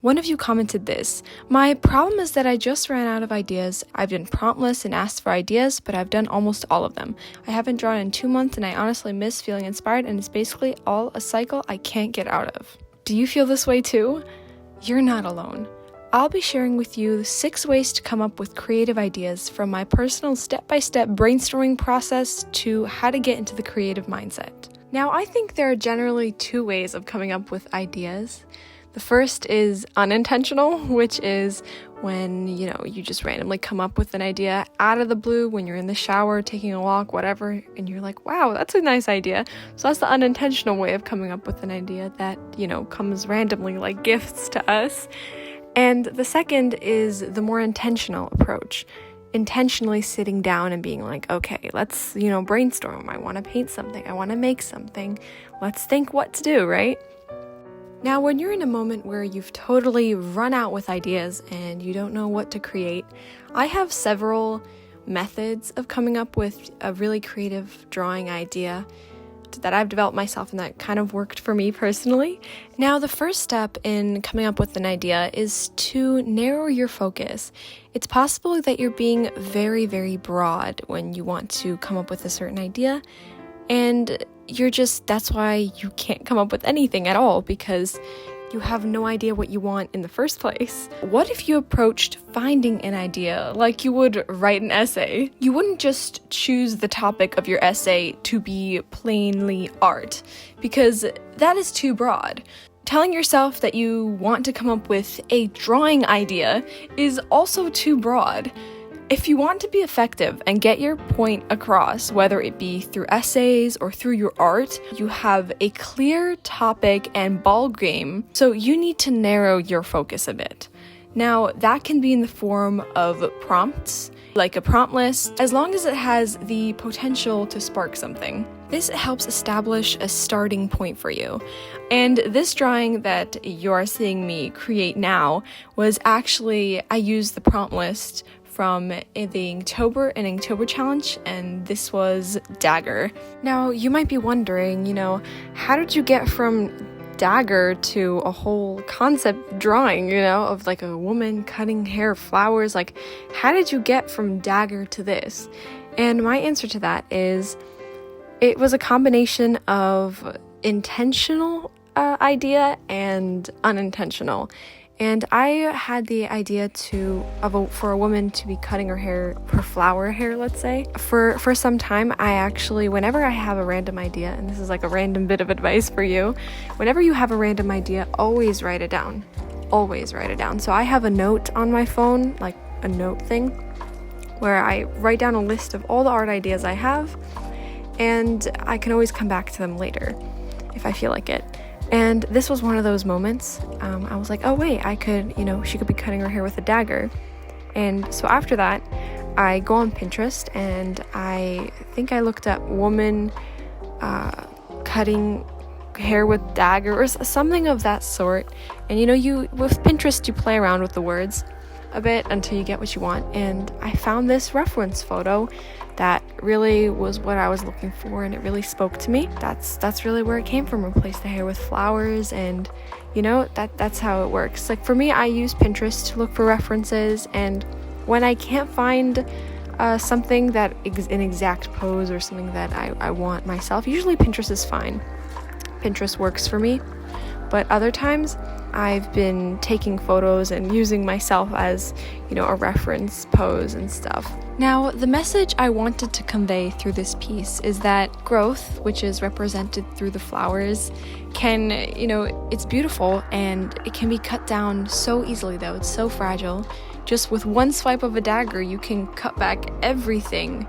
One of you commented this: "My problem is that I just ran out of ideas. I've done prompt lists and asked for ideas, but I've done almost all of them. I haven't drawn in 2 months and I honestly miss feeling inspired, and it's basically all a cycle I can't get out of." Do you feel this way too? You're not alone. I'll be sharing with you 6 ways to come up with creative ideas, from my personal step-by-step brainstorming process to how to get into the creative mindset. Now, I think there are generally 2 ways of coming up with ideas. The first is unintentional, which is when, you just randomly come up with an idea out of the blue when you're in the shower, taking a walk, whatever, and you're like, wow, that's a nice idea. So that's the unintentional way of coming up with an idea that, comes randomly like gifts to us. And the second is the more intentional approach. Intentionally sitting down and being like, okay, let's, brainstorm. I want to paint something. I want to make something. Let's think what to do, right? Now, when you're in a moment where you've totally run out with ideas and you don't know what to create, I have several methods of coming up with a really creative drawing idea that I've developed myself and that kind of worked for me personally. Now, the first step in coming up with an idea is to narrow your focus. It's possible that you're being very, very broad when you want to come up with a certain idea, and that's why you can't come up with anything at all, because you have no idea what you want in the first place. What if you approached finding an idea like you would write an essay? You wouldn't just choose the topic of your essay to be plainly art, because that is too broad. Telling yourself that you want to come up with a drawing idea is also too broad. If you want to be effective and get your point across, whether it be through essays or through your art, you have a clear topic and ball game, so you need to narrow your focus a bit. Now, that can be in the form of prompts, like a prompt list, as long as it has the potential to spark something. This helps establish a starting point for you. And this drawing that you're seeing me create now was actually, I used the prompt list from the Inktober challenge, and this was dagger. Now, you might be wondering, how did you get from dagger to a whole concept drawing, of like a woman cutting hair, flowers? Like, how did you get from dagger to this? And my answer to that is, it was a combination of intentional idea and unintentional. And I had the idea for a woman to be cutting her hair, her flower hair, let's say. For some time, I actually, whenever I have a random idea, and this is like a random bit of advice for you, whenever you have a random idea, always write it down. Always write it down. So I have a note on my phone, like a note thing, where I write down a list of all the art ideas I have, and I can always come back to them later if I feel like it. And this was one of those moments. I was like, oh wait, she could be cutting her hair with a dagger. And so after that, I go on Pinterest, and I think I looked up woman cutting hair with dagger or something of that sort. And with Pinterest, you play around with the words a bit until you get what you want. And I found this reference photo that really was what I was looking for, and it really spoke to me. That's really where it came from. Replace the hair with flowers, and that's how it works. Like for me, I use Pinterest to look for references, and when I can't find something that is an exact pose or something that I want myself, usually Pinterest is fine. Pinterest works for me. But other times, I've been taking photos and using myself as, a reference pose and stuff. Now, the message I wanted to convey through this piece is that growth, which is represented through the flowers, can, it's beautiful, and it can be cut down so easily, though. It's so fragile. Just with one swipe of a dagger, you can cut back everything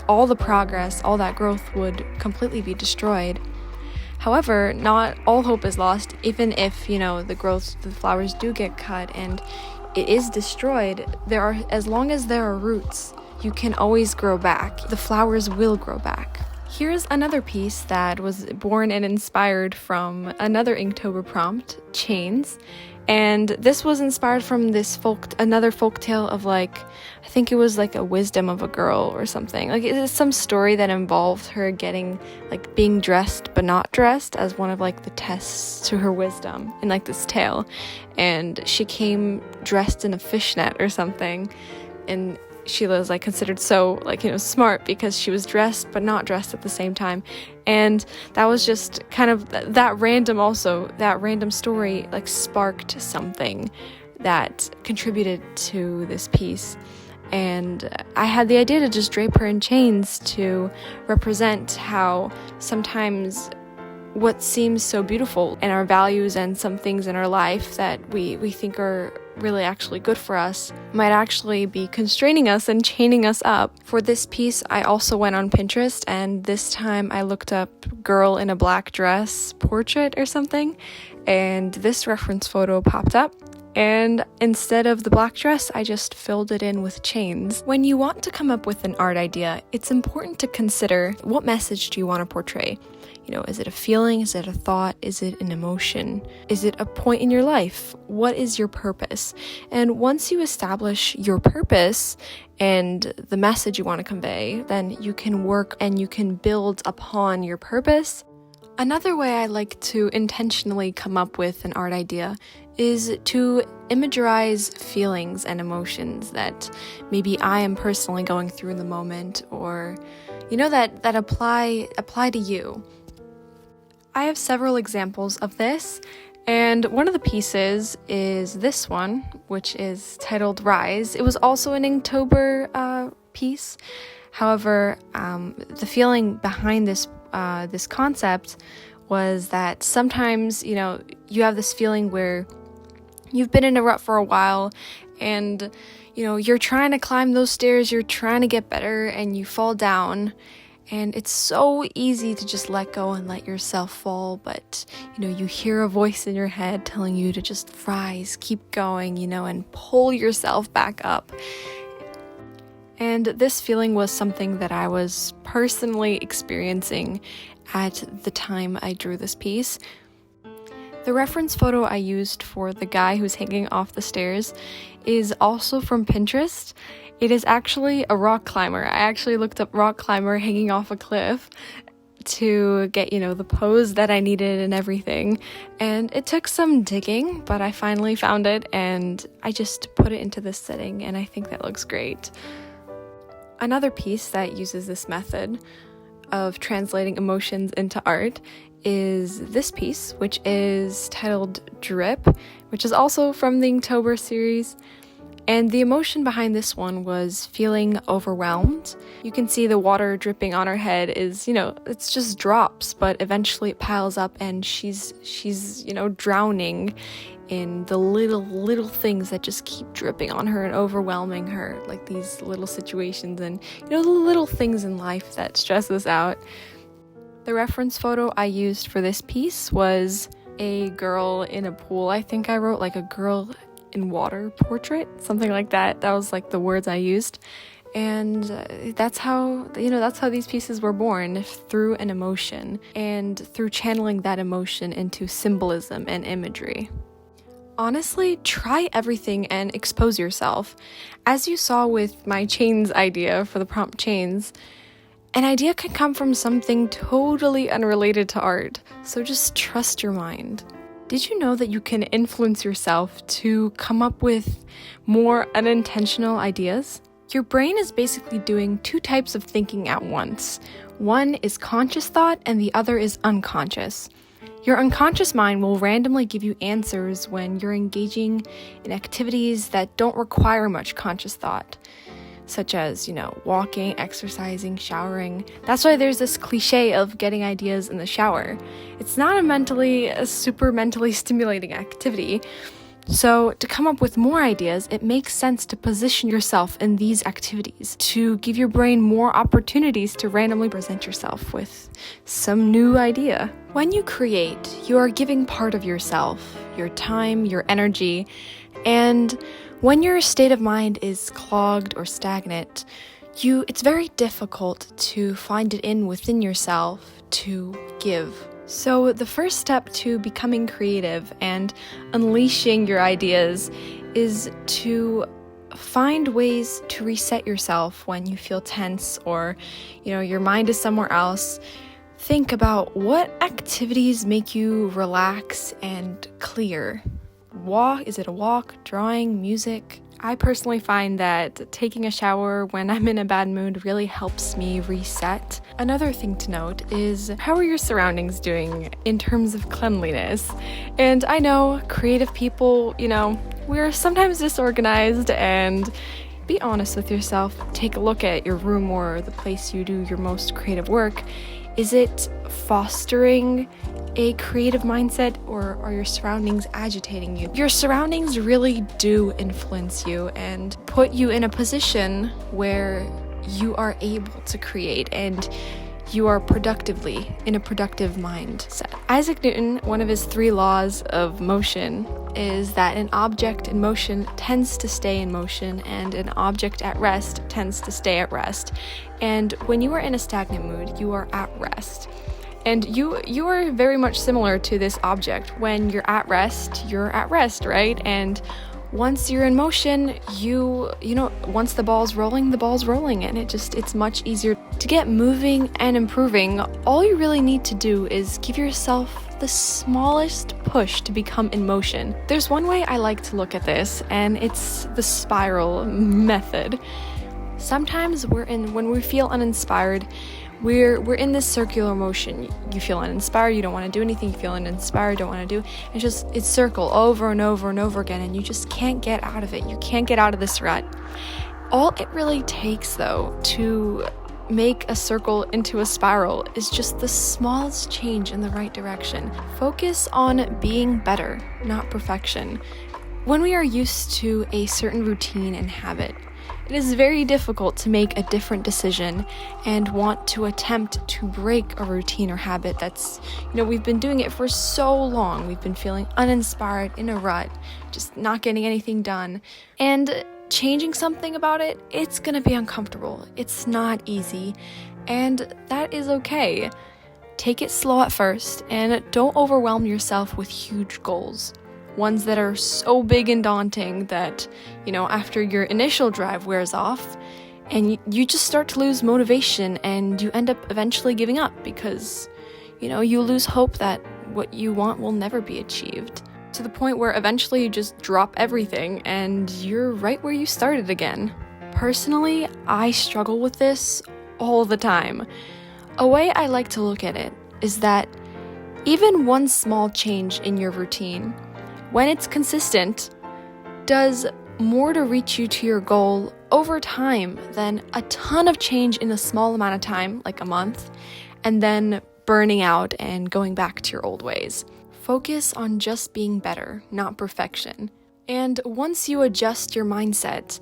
all the progress, all that growth would completely be destroyed. However, not all hope is lost. Even if, the flowers do get cut and it is destroyed, as long as there are roots, you can always grow back. The flowers will grow back. Here's another piece that was born and inspired from another Inktober prompt, chains. And this was inspired from another folk tale of I think it was a wisdom of a girl or something. It's some story that involved her getting being dressed but not dressed as one of the tests to her wisdom in this tale. And she came dressed in a fishnet or something, and she was considered so smart because she was dressed but not dressed at the same time. And that was just kind of that random story sparked something that contributed to this piece. And I had the idea to just drape her in chains to represent how sometimes what seems so beautiful in our values and some things in our life that we think are really actually good for us might actually be constraining us and chaining us up. For this piece, I also went on Pinterest, and this time I looked up girl in a black dress portrait or something, and this reference photo popped up. And instead of the black dress, I just filled it in with chains. When you want to come up with an art idea, it's important to consider, what message do you want to portray? Is it a feeling? Is it a thought? Is it an emotion? Is it a point in your life? What is your purpose? And once you establish your purpose and the message you want to convey, then you can work and you can build upon your purpose. Another way I like to intentionally come up with an art idea is to imagerize feelings and emotions that maybe I am personally going through in the moment, or that apply to you. I have several examples of this, and one of the pieces is this one, which is titled Rise. It was also an Inktober piece. However, the feeling behind this concept was that sometimes, you have this feeling where you've been in a rut for a while, and, you're trying to climb those stairs, you're trying to get better, and you fall down. And it's so easy to just let go and let yourself fall, but, you hear a voice in your head telling you to just rise, keep going, and pull yourself back up. And this feeling was something that I was personally experiencing at the time I drew this piece. The reference photo I used for the guy who's hanging off the stairs is also from Pinterest. It is actually a rock climber. I actually looked up rock climber hanging off a cliff to get, the pose that I needed and everything. And it took some digging, but I finally found it, and I just put it into this setting, and I think that looks great. Another piece that uses this method of translating emotions into art is this piece, which is titled Drip, which is also from the Inktober series. And the emotion behind this one was feeling overwhelmed. You can see the water dripping on her head is, it's just drops, but eventually it piles up, and she's drowning in the little things that just keep dripping on her and overwhelming her, these little situations and, the little things in life that stress us out. The reference photo I used for this piece was a girl in a pool. I think I wrote a girl in water portrait, something like that. That was the words I used. And that's how these pieces were born, through an emotion and through channeling that emotion into symbolism and imagery. Honestly, try everything and expose yourself. As you saw with my chains idea for the prompt chains, an idea can come from something totally unrelated to art, so just trust your mind. Did you know that you can influence yourself to come up with more unintentional ideas? Your brain is basically doing two types of thinking at once. One is conscious thought and the other is unconscious. Your unconscious mind will randomly give you answers when you're engaging in activities that don't require much conscious thought, such as, walking, exercising, showering. That's why there's this cliche of getting ideas in the shower. It's not a super mentally stimulating activity. So to come up with more ideas, it makes sense to position yourself in these activities to give your brain more opportunities to randomly present yourself with some new idea. When you create, you are giving part of yourself, your time, your energy, and when your state of mind is clogged or stagnant, it's very difficult to find it within yourself to give. So the first step to becoming creative and unleashing your ideas is to find ways to reset yourself when you feel tense or, your mind is somewhere else. Think about what activities make you relax and clear. Is it a walk, drawing, music? I personally find that taking a shower when I'm in a bad mood really helps me reset. Another thing to note is, how are your surroundings doing in terms of cleanliness? And I know creative people, we're sometimes disorganized, and be honest with yourself. Take a look at your room or the place you do your most creative work. Is it fostering a creative mindset, or are your surroundings agitating you? Your surroundings really do influence you and put you in a position where you are able to create and you are productively in a productive mindset. Isaac Newton, one of his 3 laws of motion is that an object in motion tends to stay in motion, and an object at rest tends to stay at rest. And when you are in a stagnant mood, you are at rest. And you are very much similar to this object. When you're at rest, right? And once you're in motion, once the ball's rolling, and it's much easier to get moving and improving. All you really need to do is give yourself the smallest push to become in motion. There's one way I like to look at this, and it's the spiral method. Sometimes when we feel uninspired, we're in this circular motion. You feel uninspired, you don't want to do anything, you feel uninspired, don't want to do. It's circle over and over and over again, and you just can't get out of it. You can't get out of this rut. All it really takes, though, to make a circle into a spiral is just the smallest change in the right direction. Focus on being better, not perfection. When we are used to a certain routine and habit, it is very difficult to make a different decision and want to attempt to break a routine or habit that's, we've been doing it for so long. We've been feeling uninspired, in a rut, just not getting anything done. And changing something about it, it's gonna be uncomfortable. It's not easy, and that is okay. Take it slow at first, and don't overwhelm yourself with huge goals. Ones that are so big and daunting that, after your initial drive wears off, and you just start to lose motivation, and you end up eventually giving up because, you lose hope that what you want will never be achieved. To the point where eventually you just drop everything and you're right where you started again. Personally, I struggle with this all the time. A way I like to look at it is that even one small change in your routine, when it's consistent, does more to reach you to your goal over time than a ton of change in a small amount of time, like a month, and then burning out and going back to your old ways. Focus on just being better, not perfection. And once you adjust your mindset,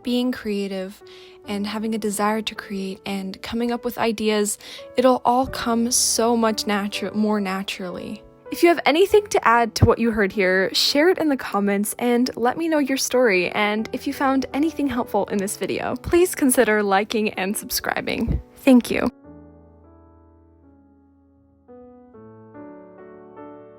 being creative and having a desire to create and coming up with ideas, it'll all come so much more naturally. If you have anything to add to what you heard here, share it in the comments and let me know your story. And if you found anything helpful in this video, please consider liking and subscribing. Thank you.